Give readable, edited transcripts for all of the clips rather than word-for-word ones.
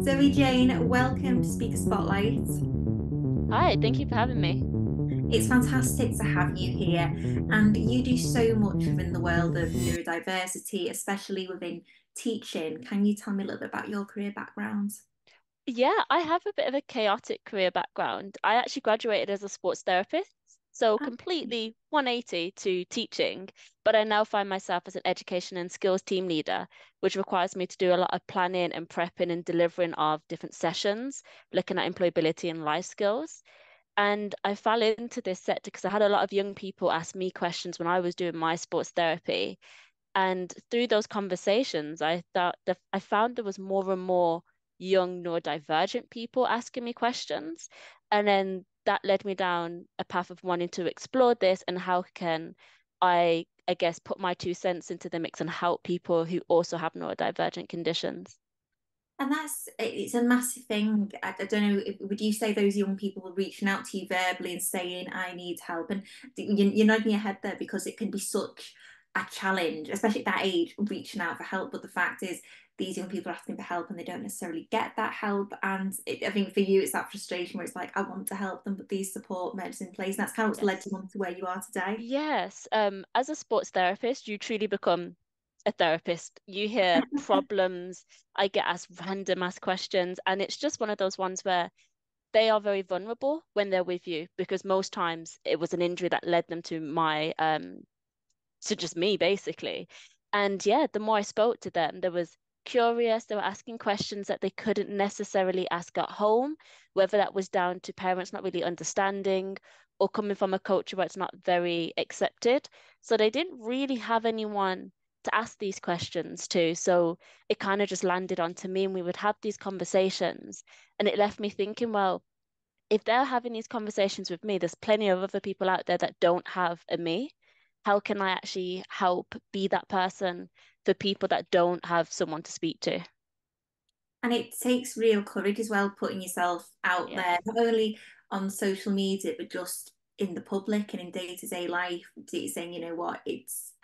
Zoe-Jane, welcome to Speaker Spotlight. Hi, thank you for having me. It's fantastic to have you here, and you do so much within the world of neurodiversity, especially within teaching. Can you tell me a little bit about your career background? Yeah, I have a bit of a chaotic career background. I actually graduated as a sports therapist, so completely 180 to teaching, but I now find myself as an education and skills team leader, which requires me to do a lot of planning and prepping and delivering of different sessions, looking at employability and life skills. And I fell into this sector because I had a lot of young people ask me questions when I was doing my sports therapy. And through those conversations, I found there was more and more young neurodivergent people asking me questions. And then that led me down a path of wanting to explore this and how can I guess, put my 2 cents into the mix and help people who also have neurodivergent conditions. And it's a massive thing. I don't know, would you say those young people were reaching out to you verbally and saying, I need help? And you're nodding your head there because it can be such a challenge, especially at that age, reaching out for help. But the fact is, these young people are asking for help and they don't necessarily get that help. And I think for you, it's that frustration where it's like, I want to help them, but these support measures in place. And that's kind of what's led you Yes. on to where you are today. Yes. As a sports therapist, you truly become a therapist. You hear problems. I get asked random ass questions, and it's just one of those ones where they are very vulnerable when they're with you because most times it was an injury that led them to my to just me basically. And yeah, the more I spoke to them, there was curious, they were asking questions that they couldn't necessarily ask at home, whether that was down to parents not really understanding or coming from a culture where it's not very accepted. So they didn't really have anyone to ask these questions to. So it kind of just landed onto me and we would have these conversations. And it left me thinking, well, if they're having these conversations with me, there's plenty of other people out there that don't have a me. How can I actually help be that person for people that don't have someone to speak to? And it takes real courage as well, putting yourself out there, Yes. not only on social media, but just in the public and in day-to-day life, saying, you know what,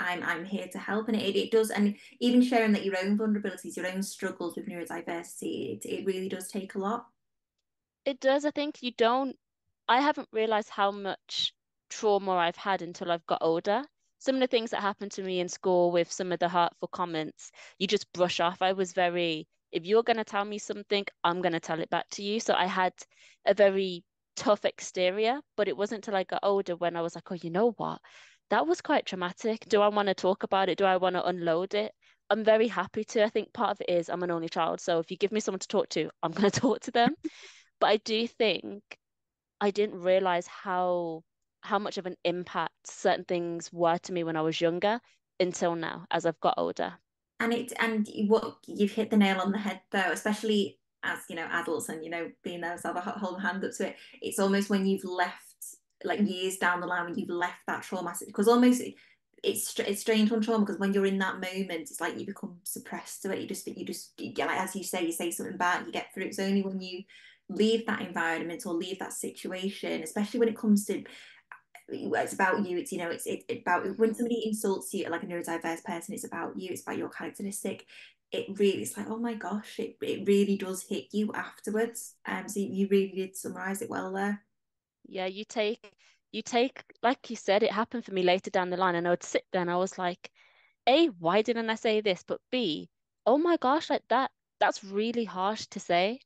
I'm here to help. And it does, and even sharing that your own vulnerabilities, your own struggles with neurodiversity, it really does take a lot. It does. I think I haven't realized how much trauma I've had until I've got older. Some of the things that happened to me in school with some of the hurtful comments, you just brush off. If you're going to tell me something, I'm going to tell it back to you. So I had a very tough exterior, but it wasn't until I got older when I was like, oh, you know what? That was quite traumatic. Do I want to talk about it? Do I want to unload it? I'm very happy to. I think part of it is I'm an only child. So if you give me someone to talk to, I'm going to talk to them. But I do think I didn't realize how much of an impact certain things were to me when I was younger until now, as I've got older. And what you've hit the nail on the head though, especially as adults and being there to have a hold hand up to it. It's almost when you've left, like years down the line, when you've left that traumatic, because almost it's strange on trauma because when you're in that moment, it's like you become suppressed to it. Like, as you say, you say something bad, you get through it. It's only when you leave that environment or leave that situation, especially when it comes to it's about you. It's about when Hmm. somebody insults you like a neurodiverse person. It's about you. It's about your characteristic. It's like, oh my gosh, it really does hit you afterwards. So you really did summarize it well there. Yeah, you take, like you said, it happened for me later down the line, and I would sit there and I was like, A, why didn't I say this? But B, oh my gosh, like that's really harsh to say.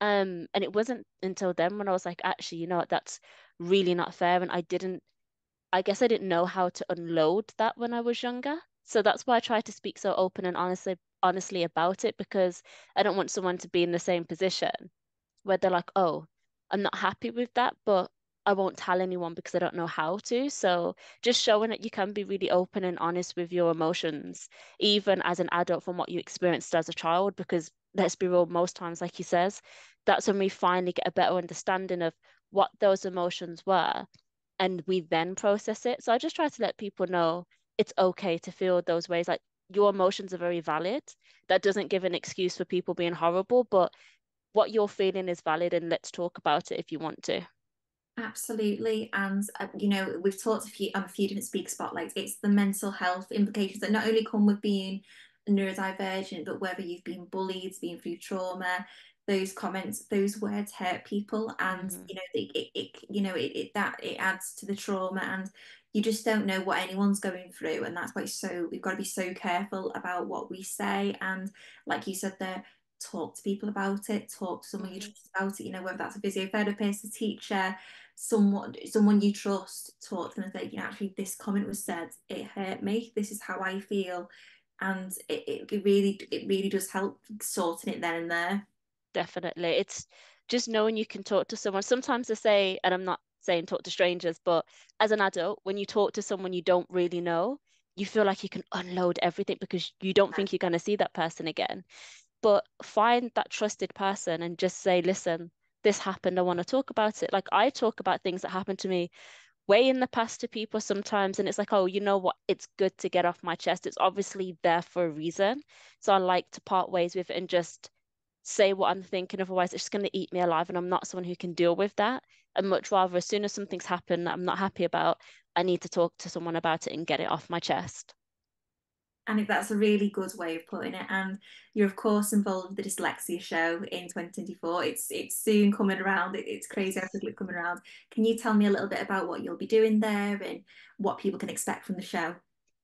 And it wasn't until then when I was like, actually, you know what, that's really not fair. And I guess I didn't know how to unload that when I was younger. So that's why I try to speak so open and honestly about it because I don't want someone to be in the same position where they're like, oh, I'm not happy with that, but I won't tell anyone because I don't know how to. So just showing that you can be really open and honest with your emotions, even as an adult from what you experienced as a child, because let's be real, most times, like he says, that's when we finally get a better understanding of what those emotions were and we then process it. So I just try to let people know it's okay to feel those ways. Like your emotions are very valid. That doesn't give an excuse for people being horrible, but what you're feeling is valid and let's talk about it if you want to. Absolutely. And we've talked on a few different speaker spotlights. It's the mental health implications that not only come with being neurodivergent, but whether you've been bullied, been through trauma, those comments, those words hurt people, and Hmm. it adds to the trauma, and you just don't know what anyone's going through, and that's why we've got to be so careful about what we say, and like you said there, talk to people about it, talk to someone you Hmm. trust about it, whether that's a physiotherapist, a teacher, someone you trust, talk to them and say, actually this comment was said, it hurt me, this is how I feel, and it really does help sorting it then and there. Definitely. It's just knowing you can talk to someone. Sometimes I say, and I'm not saying talk to strangers, but as an adult, when you talk to someone you don't really know, you feel like you can unload everything because you don't think you're going to see that person again. But find that trusted person and just say, listen, this happened. I want to talk about it. Like I talk about things that happened to me way in the past to people sometimes, and it's like, oh, you know what? It's good to get off my chest. It's obviously there for a reason. So I like to part ways with it and just say what I'm thinking. Otherwise, it's just going to eat me alive, and I'm not someone who can deal with that. And much rather, as soon as something's happened that I'm not happy about, I need to talk to someone about it and get it off my chest. I think that's a really good way of putting it. And you're of course involved with the dyslexia show in 2024. It's soon coming around. It's crazy how Yes. quickly it's coming around. Can you tell me a little bit about what you'll be doing there and what people can expect from the show?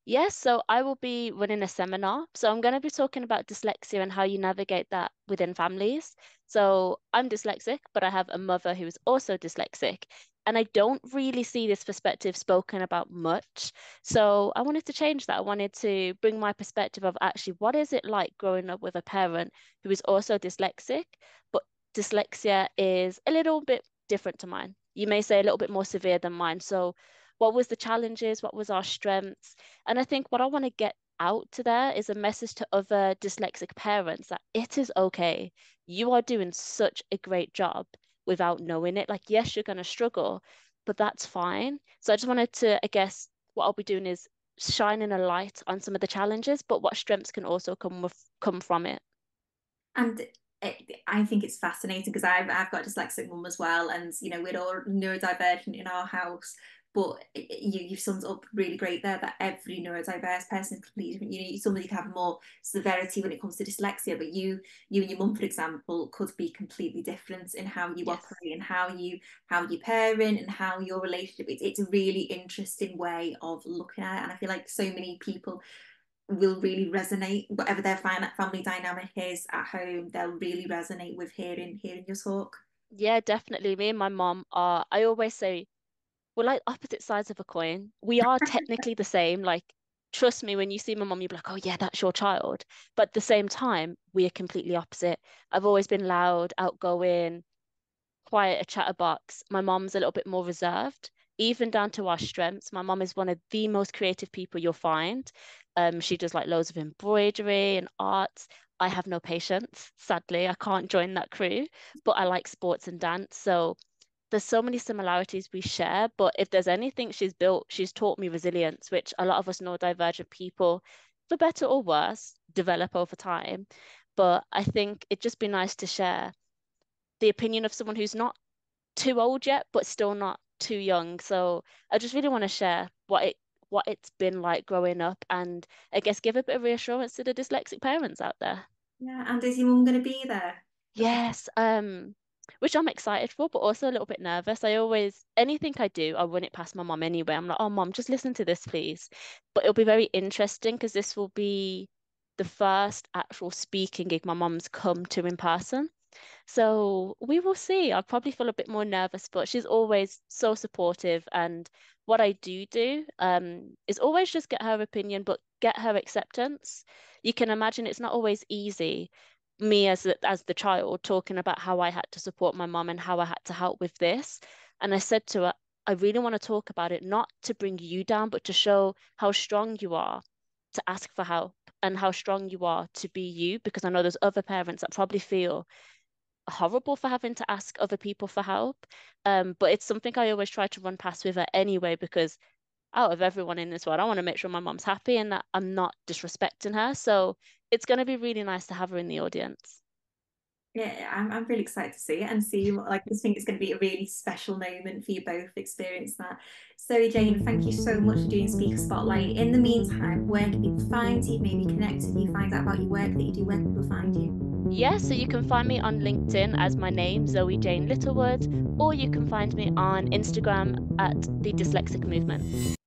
Yes, so I will be running a seminar. So I'm going to be talking about dyslexia and how you navigate that within families. So I'm dyslexic, but I have a mother who is also dyslexic. And I don't really see this perspective spoken about much. So I wanted to change that. I wanted to bring my perspective of actually what is it like growing up with a parent who is also dyslexic, but dyslexia is a little bit different to mine. You may say a little bit more severe than mine. So what was the challenges? What was our strengths? And I think what I want to get out to there is a message to other dyslexic parents that it is okay. You are doing such a great job without knowing it. Like, yes, you're going to struggle, but that's fine. So I just wanted to, I guess, what I'll be doing is shining a light on some of the challenges, but what strengths can also come from it. And I think it's fascinating because I've got a dyslexic mum as well, and we're all neurodivergent in our house. But you've summed up really great there that every neurodiverse person is completely different. Somebody can have more severity when it comes to dyslexia, but you and your mum, for example, could be completely different in how you Yes. operate and how you parent and how your relationship. It's a really interesting way of looking at it, and I feel like so many people will really resonate, whatever their family dynamic is at home, they'll really resonate with hearing your talk. Yeah, definitely. Me and my mom are, I always say, we're like opposite sides of a coin. We are technically the same. Like, trust me, when you see my mom, you'll be like, oh, yeah, that's your child. But at the same time, we are completely opposite. I've always been loud, outgoing, quiet, a chatterbox. My mom's a little bit more reserved, even down to our strengths. My mom is one of the most creative people you'll find. She does like loads of embroidery and arts. I have no patience, sadly. I can't join that crew, but I like sports and dance. So there's so many similarities we share, but if there's anything she's built, she's taught me resilience, which a lot of us neurodivergent people, for better or worse, develop over time. But I think it'd just be nice to share the opinion of someone who's not too old yet, but still not too young. So I just really want to share what it's been like growing up and I guess give a bit of reassurance to the dyslexic parents out there. Yeah, and is your mum going to be there? Yes, which I'm excited for, but also a little bit nervous. I always, anything I do, I run it past my mom anyway. I'm like, oh, mom, just listen to this, please. But it'll be very interesting because this will be the first actual speaking gig my mom's come to in person. So we will see. I probably feel a bit more nervous, but she's always so supportive. And what I do, is always just get her opinion, but get her acceptance. You can imagine it's not always easy. Me as the child talking about how I had to support my mom and how I had to help with this. And I said to her, I really want to talk about it, not to bring you down, but to show how strong you are to ask for help and how strong you are to be you, because I know there's other parents that probably feel horrible for having to ask other people for help. But it's something I always try to run past with her anyway, because out of everyone in this world, I want to make sure my mom's happy and that I'm not disrespecting her. So it's going to be really nice to have her in the audience. Yeah, I'm really excited to see it and see what, like, I think it's going to be a really special moment for you both to experience that. So, Jane, thank you so much for doing Speaker Spotlight. In the meantime, where can people find you, maybe connect with you, find out about your work that you do, where can people find you? Yeah, so you can find me on LinkedIn as my name, Zoe-Jane Littlewood, or you can find me on Instagram at the Dyslexic Movement.